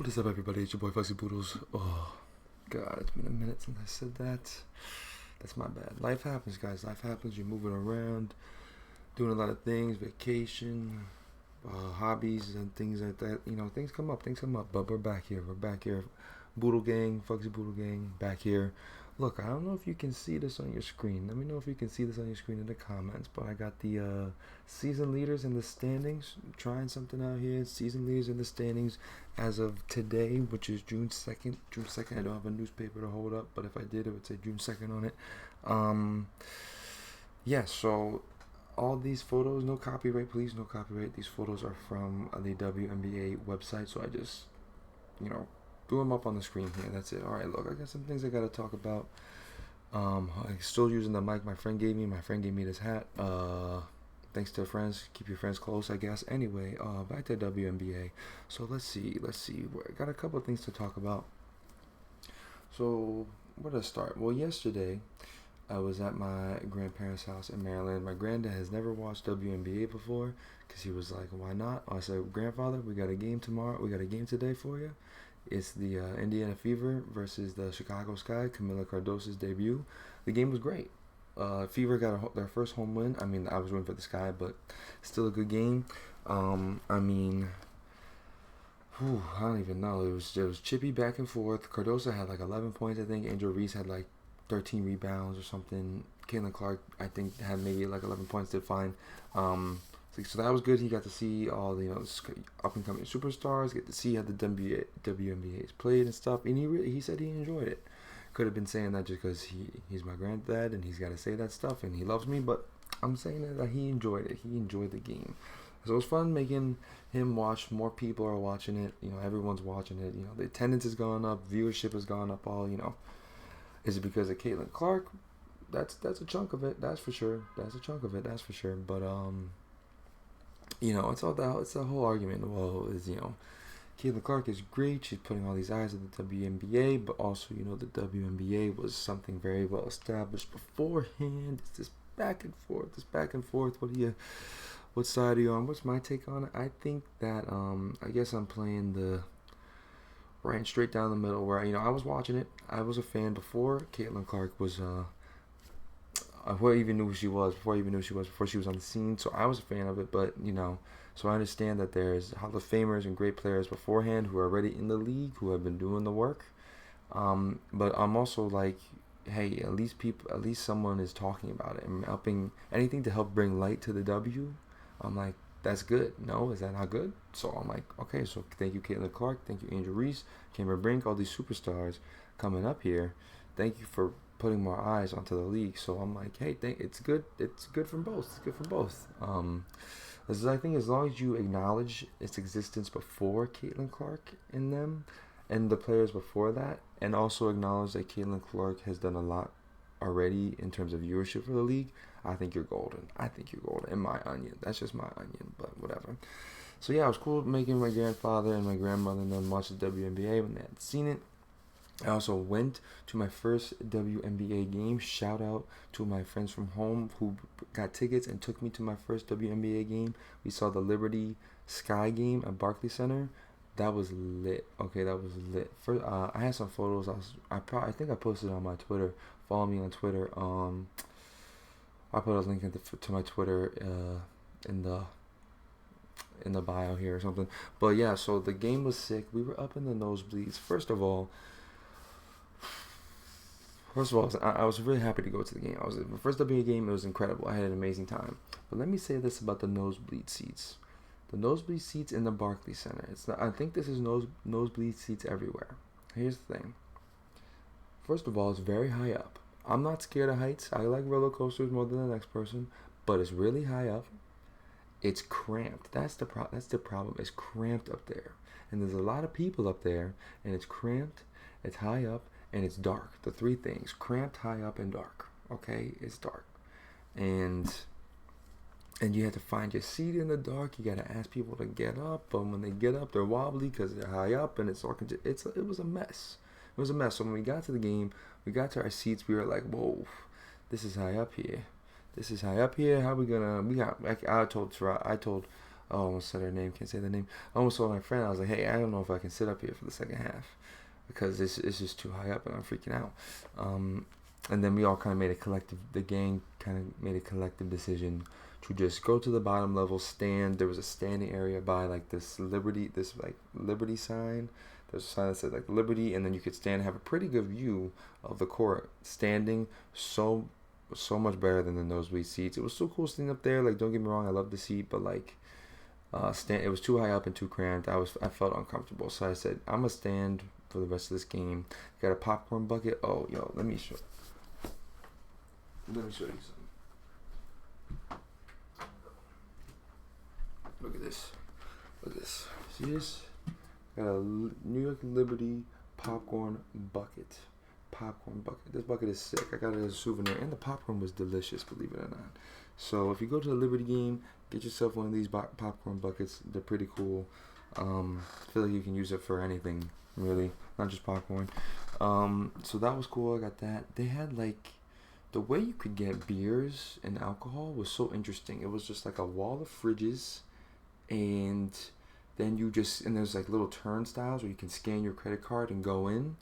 What is up, everybody? It's your boy Foxy Poodles. Oh, God, it's been a minute since I said that. That's my bad. Life happens, guys. Life happens. You're moving around, doing a lot of things, vacation, hobbies, and things like that. You know, things come up. But we're back here. Boodle Gang, Foxy Boodle Gang, back here. Look, I don't know if you can see this on your screen. Let me know if you can see this on your screen in the comments. But I got the season leaders in the standings. Trying something out here. Season leaders in the standings as of today, which is June 2nd. June 2nd. I don't have a newspaper to hold up, but if I did, it would say June 2nd on it. Yeah, so all these photos, no copyright, please, no copyright. These photos are from the WNBA website, so I just, threw them up on the screen here. That's it. All right, look, I got some things I got to talk about. I'm still using the mic my friend gave me. My friend gave me this hat. Thanks to friends. Keep your friends close, I guess. Anyway, back to WNBA. So let's see. I got a couple of things to talk about. So where to start? Well, yesterday I was at my grandparents' house in Maryland. My granddad has never watched WNBA before because he was like, why not? I said, grandfather, we got a game tomorrow. We got a game today for you. It's the Indiana Fever versus the Chicago Sky, Camila Cardoso's debut. The game was great. Fever got their first home win. I mean, I was rooting for the Sky, but still a good game. I don't even know. It was chippy back and forth. Cardoso had like 11 points, I think. Angel Reese had like 13 rebounds or something. Caitlin Clark, I think, had maybe like 11 points, did fine. So that was good. He got to see all the up and coming superstars. Get to see how the WNBA's played and stuff. And he said he enjoyed it. Could have been saying that just because he's my granddad and he's got to say that stuff and he loves me. But I'm saying that he enjoyed it. He enjoyed the game. So it was fun making him watch. More people are watching it. Everyone's watching it. The attendance has gone up. Viewership has gone up. Is it because of Caitlin Clark? That's a chunk of it. That's for sure. But it's the whole argument. Well, Caitlin Clark is great. She's putting all these eyes on the WNBA, but also, the WNBA was something very well established beforehand. It's this back and forth. What side are you on? What's my take on it? I think that, I guess I'm playing the ran straight down the middle where, I was watching it. I was a fan before Caitlin Clark was, before I even knew who she was, before she was on the scene. So I was a fan of it, but, so I understand that there's Hall of Famers and great players beforehand who are already in the league, who have been doing the work. But I'm also like, hey, at least someone is talking about it and helping, anything to help bring light to the W. I'm like, that's good. No, is that not good? So I'm like, okay, so thank you, Caitlin Clark. Thank you, Angel Reese, Cameron Brink, all these superstars coming up here. Thank you for putting more eyes onto the league. So I'm like, hey, it's good. It's good from both. I think as long as you acknowledge its existence before Caitlin Clark in them and the players before that, and also acknowledge that Caitlin Clark has done a lot already in terms of viewership for the league, I think you're golden. In my onion. That's just my onion, but whatever. So yeah, it was cool making my grandfather and my grandmother and them watch the WNBA when they hadn't seen it. I also went to my first WNBA game. Shout out to my friends from home who got tickets and took me to my first WNBA game. We saw the Liberty Sky game at Barclays Center. That was lit. Okay, that was lit. First, I had some photos. I think I posted on my Twitter. Follow me on Twitter. I'll put a link to my Twitter in the bio here or something. But yeah, so the game was sick. We were up in the nosebleeds. First of all, I was really happy to go to the game. My first WNBA game. It was incredible. I had an amazing time. But let me say this about the nosebleed seats. The nosebleed seats in the Barclays Center. I think this is nosebleed seats everywhere. Here's the thing. First of all, it's very high up. I'm not scared of heights. I like roller coasters more than the next person, but it's really high up. It's cramped. That's the problem. It's cramped up there, and there's a lot of people up there, and it's cramped. It's high up. And it's dark. The three things: cramped, high up, and dark. Okay, it's dark, and you have to find your seat in the dark. You gotta ask people to get up, but when they get up, they're wobbly because they're high up, and it was a mess. It was a mess. So when we got to the game, we got to our seats. We were like, "Whoa, this is high up here. How we gonna?" I told Oh, I almost said her name. Can't say the name. I almost told my friend. I was like, hey, I don't know if I can sit up here for the second half because it's just too high up and I'm freaking out. And then we all kind of made a collective. The gang kind of made a collective decision to just go to the bottom level, stand. There was a standing area by like this Liberty sign. There's a sign that said like Liberty, and then you could stand and have a pretty good view of the court standing. So much better than the nosebleed seats. It was so cool sitting up there. Like, don't get me wrong, I love the seat, but like, it was too high up and too cramped. I felt uncomfortable, so I said I'm gonna stand for the rest of this game. Got a popcorn bucket. Oh, yo, let me show you something. Look at this. See this? Got a New York Liberty popcorn bucket. This bucket is sick. I got it as a souvenir, and the popcorn was delicious, believe it or not. So if you go to the Liberty game, get yourself one of these popcorn buckets. They're pretty cool. I feel like you can use it for anything, really, not just popcorn. So that was cool. I got that. They had like the way you could get beers and alcohol was so interesting. It was just like a wall of fridges, and then and there's like little turnstiles where you can scan your credit card and go in.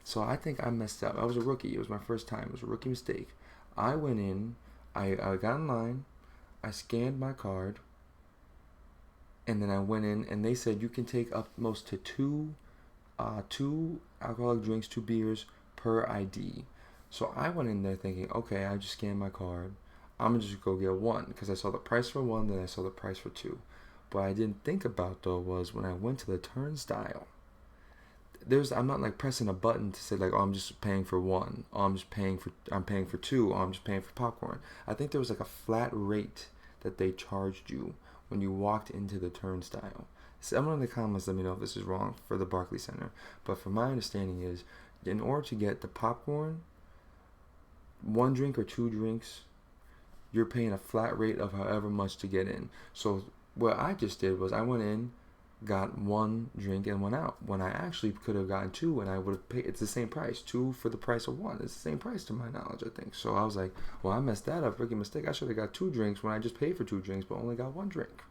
So I think I messed up. I was a rookie. It was my first time. It was a rookie mistake. I went in. I got in line. I scanned my card. And then I went in, and they said you can take up most to two alcoholic drinks, 2 beers per ID. So I went in there thinking, okay, I just scanned my card. I'm going to just go get one because I saw the price for one, then I saw the price for 2. What I didn't think about, though, was when I went to the turnstile, I'm not like pressing a button to say like, oh, I'm just paying for one, oh, I'm paying for 2, or I'm just paying for popcorn. I think there was like a flat rate that they charged you when you walked into the turnstile. Someone in the comments let me know if this is wrong for the Barclays Center, but from my understanding is, in order to get the popcorn, 1 drink or 2 drinks, you're paying a flat rate of however much to get in. So what I just did was I went in, got 1 drink and went out, when I actually could have gotten 2 and I would have paid. It's the same price, 2 for the price of 1. It's the same price to my knowledge, I think. So I was like, well, I messed that up, rookie mistake. I should have got 2 drinks when I just paid for 2 drinks but only got 1 drink.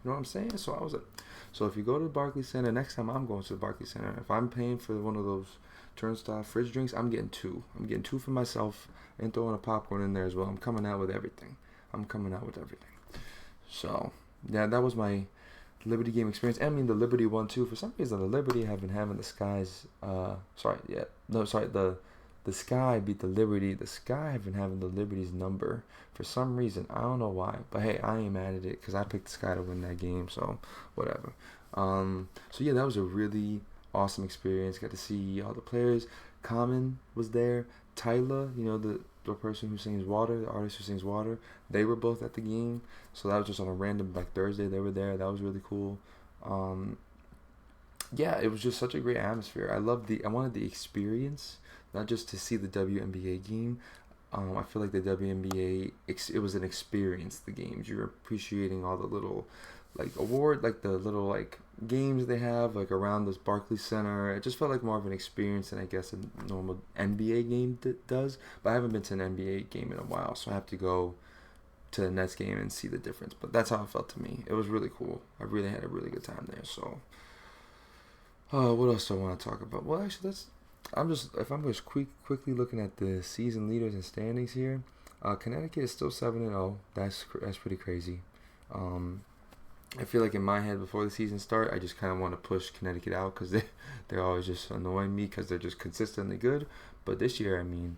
You know what I'm saying? So I was like, so if you go to the Barclays Center, next time I'm going to the Barclays Center, if I'm paying for one of those turnstile fridge drinks, I'm getting 2. I'm getting 2 for myself and throwing a popcorn in there as well. I'm coming out with everything. So yeah, that was my Liberty game experience. I mean, the Liberty one too. For some reason, the Liberty have been having the Sky beat the Liberty. The Sky have been having the Liberty's number for some reason. I don't know why, but hey, I ain't mad at it because I picked the Sky to win that game. So whatever. So yeah, that was a really awesome experience. Got to see all the players. Common was there. Tyler, the person who sings Water, the artist who sings Water, they were both at the game. So that was just on a random like Thursday. They were there. That was really cool. Yeah, it was just such a great atmosphere. I wanted the experience, not just to see the WNBA game. I feel like the WNBA, it was an experience, the games. You're appreciating all the little the little like games they have like around this Barclays Center. It just felt like more of an experience than I guess a normal NBA game does. But I haven't been to an NBA game in a while, so I have to go to the Nets game and see the difference. But that's how it felt to me. It was really cool. I really had a really good time there. So, what else do I want to talk about? Well, actually, I'm just quickly looking at the season leaders and standings here. Connecticut is still 7-0. That's pretty crazy. I feel like in my head before the season start, I just kind of want to push Connecticut out because they're always just annoying me because they're just consistently good. But this year, I mean,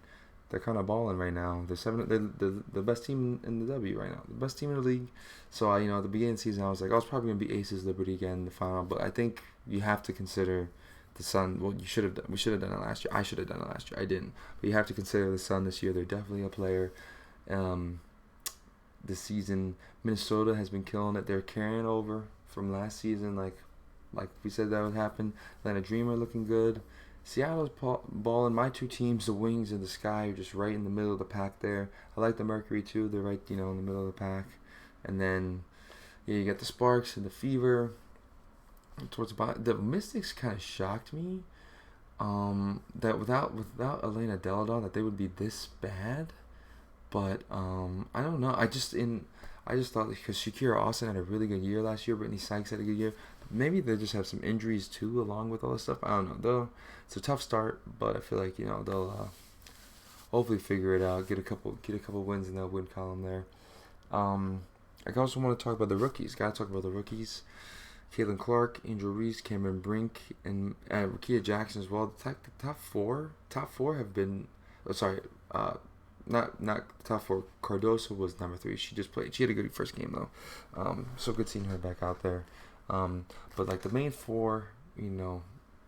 they're kind of balling right now. They're the best team in the W right now, the best team in the league. So at the beginning of the season, I was like, I was probably gonna be Aces Liberty again in the final. But I think you have to consider the Sun. Well, we should have done it last year. I should have done it last year. I didn't. But you have to consider the Sun this year. They're definitely a player. This season, Minnesota has been killing it. They're carrying over from last season, like we said that would happen. Atlanta Dreamer looking good. Seattle's balling. My 2 teams, the Wings and the Sky, are just right in the middle of the pack there. I like the Mercury too. They're right, in the middle of the pack. And then you got the Sparks and the Fever. Towards the bottom, the Mystics kind of shocked me. That without Elena Deladon, that they would be this bad. But I don't know. I just thought because Shakira Austin had a really good year last year, Brittany Sykes had a good year. Maybe they just have some injuries too, along with all this stuff. I don't know. It's a tough start, but I feel like they'll hopefully figure it out. Get a couple wins in that win column there. I also want to talk about the rookies. Got to talk about the rookies. Caitlin Clark, Angel Reese, Cameron Brink, and Rakia Jackson as well. The top four have been. Oh, sorry, not the top four. Cardoso was number 3. She just played. She had a good first game though. So good seeing her back out there. But like the main 4,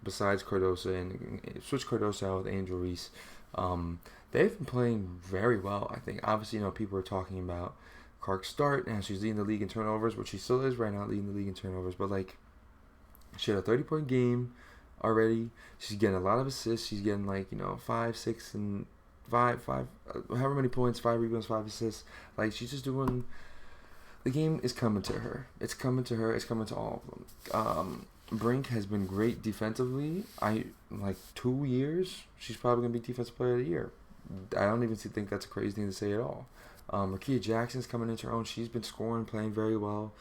besides Cardoso and switch Cardoso out with Angel Reese, they've been playing very well. I think obviously people are talking about Clark's start and she's leading the league in turnovers, which she still is right now, leading the league in turnovers. But like, she had a 30-point game already. She's getting a lot of assists. She's getting 5, 6, and 5, however many points, 5 rebounds, 5 assists. Like she's just doing. The game is coming to her. It's coming to her. It's coming to all of them. Brink has been great defensively. 2 years, she's probably gonna be Defensive Player of the Year. I don't even think that's a crazy thing to say at all. Rakia Jackson's coming into her own. She's been scoring, playing very well.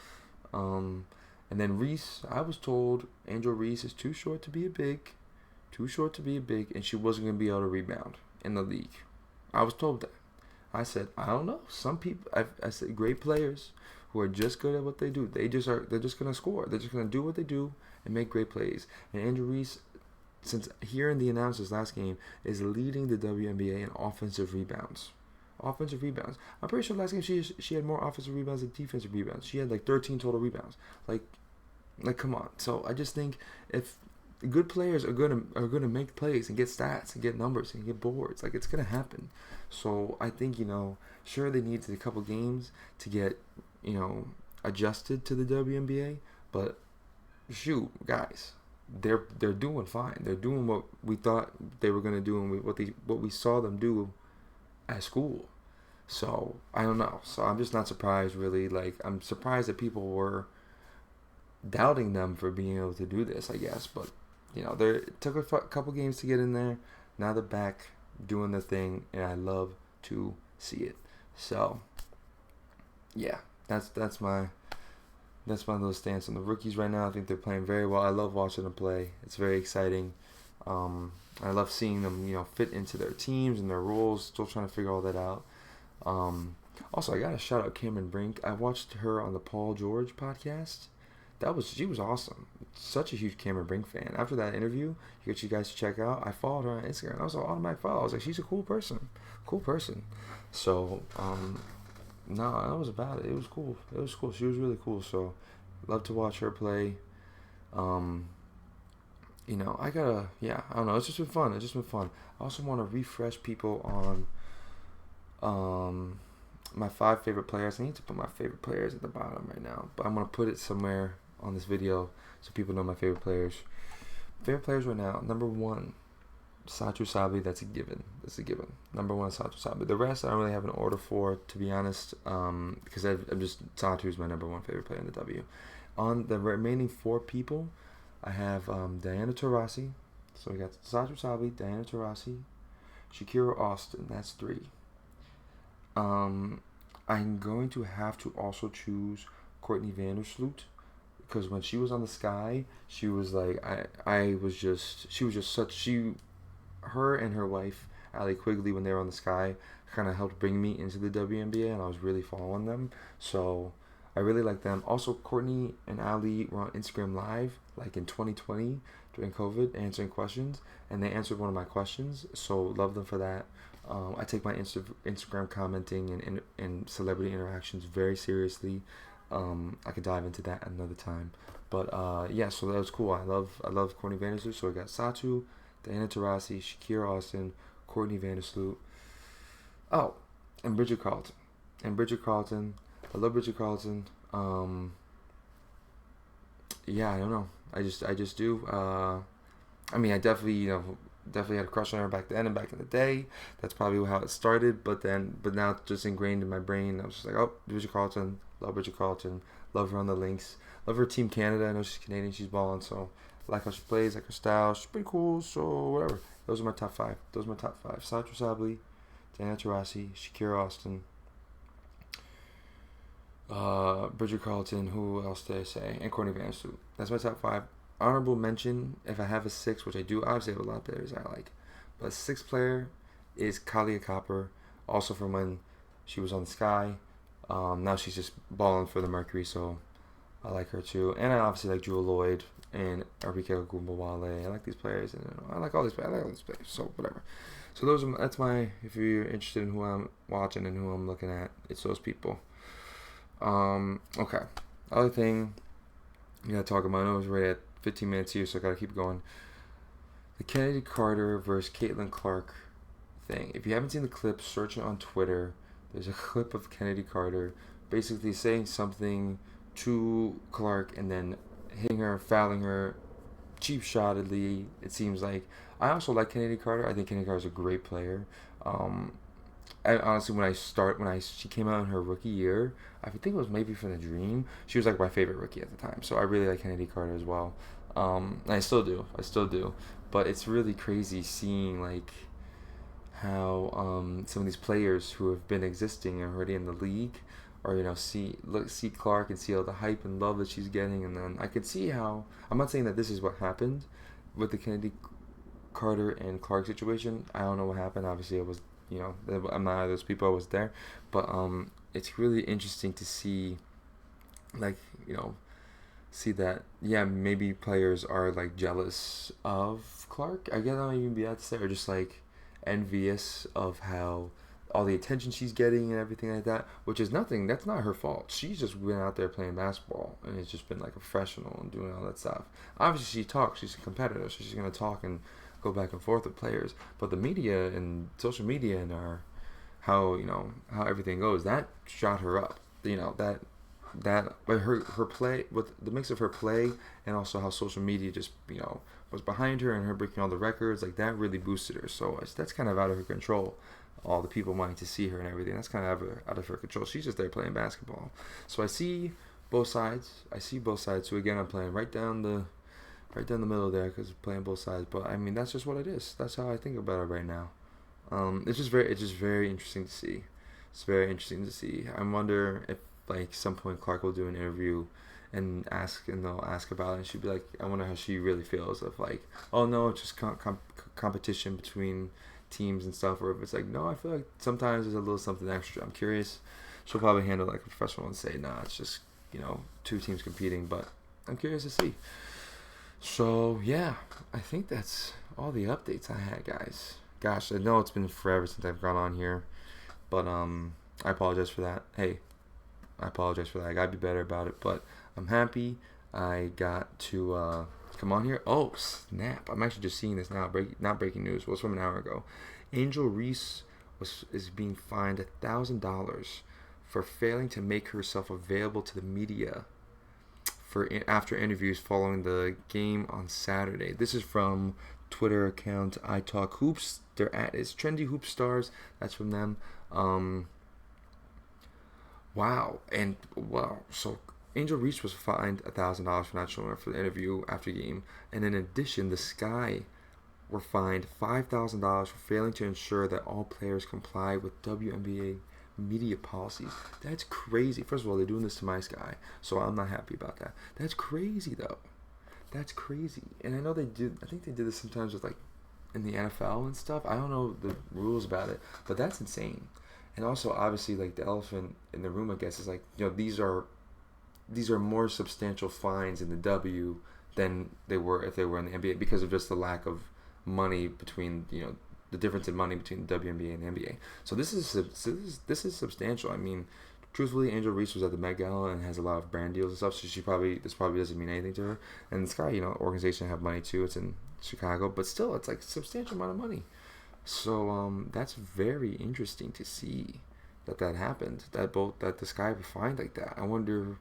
And then Reese, I was told Angel Reese is too short to be a big, and she wasn't going to be able to rebound in the league. I was told that. I said, I don't know. Some people, I said, great players who are just good at what they do. They're just going to score. They're just going to do what they do and make great plays. And Angel Reese, since hearing the announcers last game, is leading the WNBA in offensive rebounds. I'm pretty sure last game she had more offensive rebounds than defensive rebounds. She had 13 total rebounds. Like come on. So I just think if good players are gonna make plays and get stats and get numbers and get boards, it's gonna happen. So I think sure they needed a couple games to get adjusted to the WNBA, but shoot, guys, they're doing fine. They're doing what we thought they were gonna do and what we saw them do at school. So I don't know. So I'm just not surprised really. I'm surprised that people were doubting them for being able to do this, I guess. But it took a couple games to get in there. Now they're back doing the thing, and I love to see it. So yeah, that's my little stance on the rookies right now. I think they're playing very well. I love watching them play. It's very exciting. I love seeing them, fit into their teams and their roles. Still trying to figure all that out. Also, I gotta shout out Cameron Brink. I watched her on the Paul George podcast. She was awesome. Such a huge Cameron Brink fan. After that interview, you guys to check out. I followed her on Instagram. I was an automatic follow. I was like, she's a cool person. So, no, that was about it. It was cool. She was really cool. So, love to watch her play. I don't know. It's just been fun. I also want to refresh people on my 5 favorite players. I need to put my favorite players at the bottom right now, but I'm going to put it somewhere on this video so people know my favorite players. Favorite players right now, number 1, Satu Sabi. That's a given. Number 1, Satu Sabi. The rest I don't really have an order for, to be honest, because Satu is my number 1 favorite player in the W. On the remaining 4 people, I have Diana Taurasi. So we got Satu Sabi, Diana Taurasi, Shakira Austin. That's 3. I'm going to have to also choose Courtney Vandersloot, because when she was on the Sky, she was her and her wife Allie Quigley, when they were on the Sky, kind of helped bring me into the WNBA, and I was really following them. So I really like them. Also, Courtney and Allie were on Instagram Live in 2020 during COVID, answering questions, and they answered one of my questions. So love them for that. I take my Instagram commenting and celebrity interactions very seriously. I could dive into that another time. But so that was cool. I love Courtney Vandersloot. So I got Satu, Diana Taurasi, Shakira Austin, Courtney Vandersloot. Oh, and Bridget Carlton. I love Bridget Carlton. I don't know. I just do. I definitely had a crush on her back then and back in the day. That's probably how it started. But now it's just ingrained in my brain. I was just like, oh, Bridget Carlton. Love Bridget Carlton. Love her on the Lynx. Love her Team Canada. I know she's Canadian. She's balling. So like how she plays, like her style. She's pretty cool. So whatever. Those are my top 5. Satu Sabli, Diana Taurasi, Shakira Austin. Bridget Carlton. Who else did I say? And Courtney Vanderstoot. That's my top 5. Honorable mention, if I have a 6, which I do, obviously I have a lot of players I like. But a 6th player is Kalia Copper, also from when she was on the Sky. Now she's just balling for the Mercury, so I like her too. And I obviously like Jewel Lloyd and Arike Ogunbowale. I like these players, and I like all these players. So whatever. So that's my. If you're interested in who I'm watching and who I'm looking at, it's those people. Okay. Other thing we gotta talk about. I know it's right at 15 minutes here, so I gotta keep going. The Kennedy Carter versus Caitlin Clark thing. If you haven't seen the clip, search it on Twitter. There's a clip of Kennedy Carter basically saying something to Clark and then hitting her, fouling her, cheap shottedly. It seems like. I also like Kennedy Carter. I think Kennedy Carter's a great player. Honestly, when she came out in her rookie year, I think it was maybe from the Dream. She was like my favorite rookie at the time. So I really like Kennedy Carter as well. And I still do. But it's really crazy seeing like how some of these players who have been existing already in the league, or see Clark and see all the hype and love that she's getting, and then I could see how. I'm not saying that this is what happened with the Kennedy Carter and Clark situation. I don't know what happened. Obviously, I was I'm not one of those people. I was there, but it's really interesting to see, like see that maybe players are like jealous of Clark. I guess I don't even be that to say, or just like envious of how all the attention she's getting and everything like that, which is nothing. That's not her fault. She's just been out there playing basketball and it's just been like a professional and doing all that stuff. Obviously, she talks. She's a competitor, so she's gonna talk and go back and forth with players. But the media and social media and how everything goes, that shot her up. That her play, with the mix of her play and also how social media just was behind her and her breaking all the records, like that really boosted her. So that's kind of out of her control. All the people wanting to see her and everything, that's kind of out of her control. She's just there playing basketball. So I see both sides. So again, I'm playing right down the middle there because I'm playing both sides. But I mean, that's just what it is. That's how I think about it right now. It's just very interesting to see. It's very interesting to see. I wonder if like some point Clark will do an interview and they'll ask about it, and she'll be like, I wonder how she really feels of like, oh no, it's just competition between teams and stuff, or if it's like, no, I feel like sometimes there's a little something extra. I'm curious. She'll probably handle it like a professional and say, nah, it's just two teams competing, but I'm curious to see. So yeah, I think that's all the updates I had, guys. Gosh, I know it's been forever since I've gone on here, but I apologize for that. Hey, I apologize for that. I gotta be better about it, but I'm happy I got to come on here. Oh snap! I'm actually just seeing this now. Not breaking news. Well, it's from an hour ago. Angel Reese is being fined $1,000 for failing to make herself available to the media after interviews following the game on Saturday. This is from Twitter account I Talk Hoops. Their at is Trendy Hoop Stars. That's from them. Wow. So Angel Reese was fined $1,000 for not showing up for the interview after the game, and in addition, the Sky were fined $5,000 for failing to ensure that all players comply with WNBA media policies. That's crazy. First of all, they're doing this to my Sky, so I'm not happy about that. That's crazy, though. That's crazy. And I know they did. I think they did this sometimes with like in the NFL and stuff. I don't know the rules about it, but that's insane. And also, obviously, like the elephant in the room, I guess, is like these are more substantial fines in the W than they were if they were in the NBA because of just the lack of money between the difference in money between the WNBA and the NBA. So this is substantial. I mean, truthfully, Angel Reese was at the Met Gala and has a lot of brand deals and stuff. So this probably doesn't mean anything to her. And the Sky, organization have money too. It's in Chicago, but still, it's like a substantial amount of money. So that's very interesting to see that happened. That the Sky were fined like that. I wonder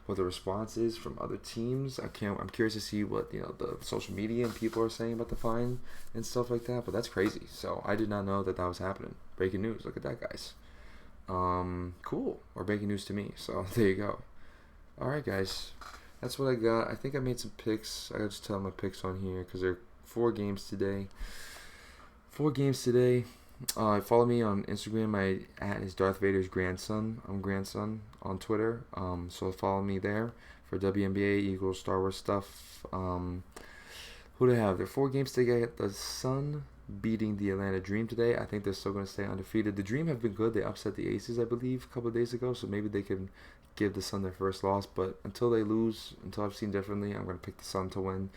what the response is from other teams. I'm curious to see what the social media and people are saying about the fine and stuff like that. But that's crazy. So I did not know that was happening. Breaking news. Look at that, guys. Cool. Or breaking news to me. So there you go. All right, guys. That's what I got. I think I made some picks. I got to just tell my picks on here because there are 4 games today. Follow me on Instagram. My at is Darth Vader's grandson. I'm grandson on Twitter. So follow me there for WNBA, Eagles, Star Wars stuff. Who do they have? They're 4 games to get the Sun beating the Atlanta Dream today. I think they're still going to stay undefeated. The Dream have been good. They upset the Aces, I believe, a couple of days ago. So maybe they can give the Sun their first loss. But until they lose, until I've seen differently, I'm going to pick the Sun to win.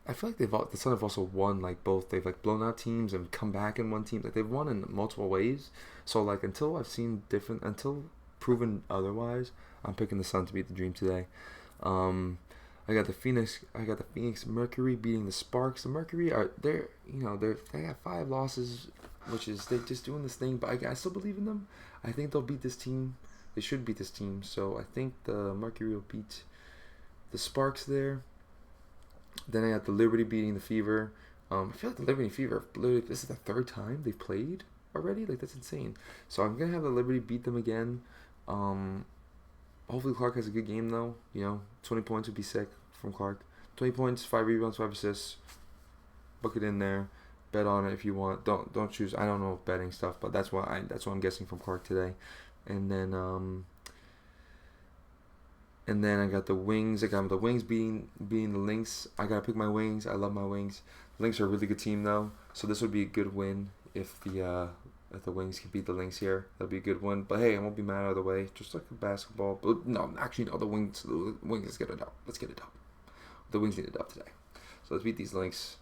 I feel like the Sun have also won like both. They've like blown out teams and come back and won teams. Like they've won in multiple ways. So like until I've seen different, until proven otherwise, I'm picking the Sun to beat the Dream today. I got the Phoenix Mercury beating the Sparks. The Mercury they got 5 losses, which is they're just doing this thing. But I still believe in them. I think they'll beat this team. They should beat this team. So I think the Mercury will beat the Sparks there. Then I got the Liberty beating the Fever. I feel like the Liberty and Fever, this is the 3rd time they've played already. Like, that's insane. So I'm going to have the Liberty beat them again. Hopefully Clark has a good game, though. 20 points would be sick from Clark. 20 points, 5 rebounds, 5 assists. Book it in there. Bet on it if you want. Don't choose. I don't know betting stuff, but that's what I'm guessing from Clark today. And then I got the Wings. I got the Wings beating the Lynx. I gotta pick my Wings. I love my Wings. The Lynx are a really good team though, so this would be a good win if the Wings can beat the Lynx here. That'd be a good win. But hey, I won't be mad either way. Just like a basketball. But no, actually no. The Wings. Let's get it up. Let's get it up. The Wings need it up today. So let's beat these Lynx.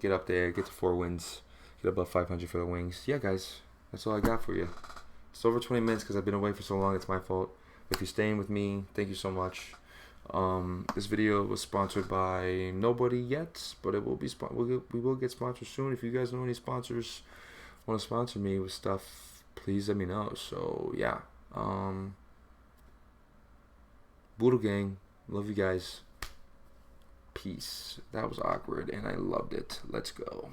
Get up there. Get to 4 wins. Get above 500 for the Wings. Yeah, guys. That's all I got for you. It's over 20 minutes because I've been away for so long. It's my fault. If you're staying with me, thank you so much. This video was sponsored by nobody yet, but it will be we will get sponsored soon. If you guys know any sponsors want to sponsor me with stuff, please let me know. So yeah, Boodle Gang, love you guys. Peace. That was awkward and I loved it. Let's go.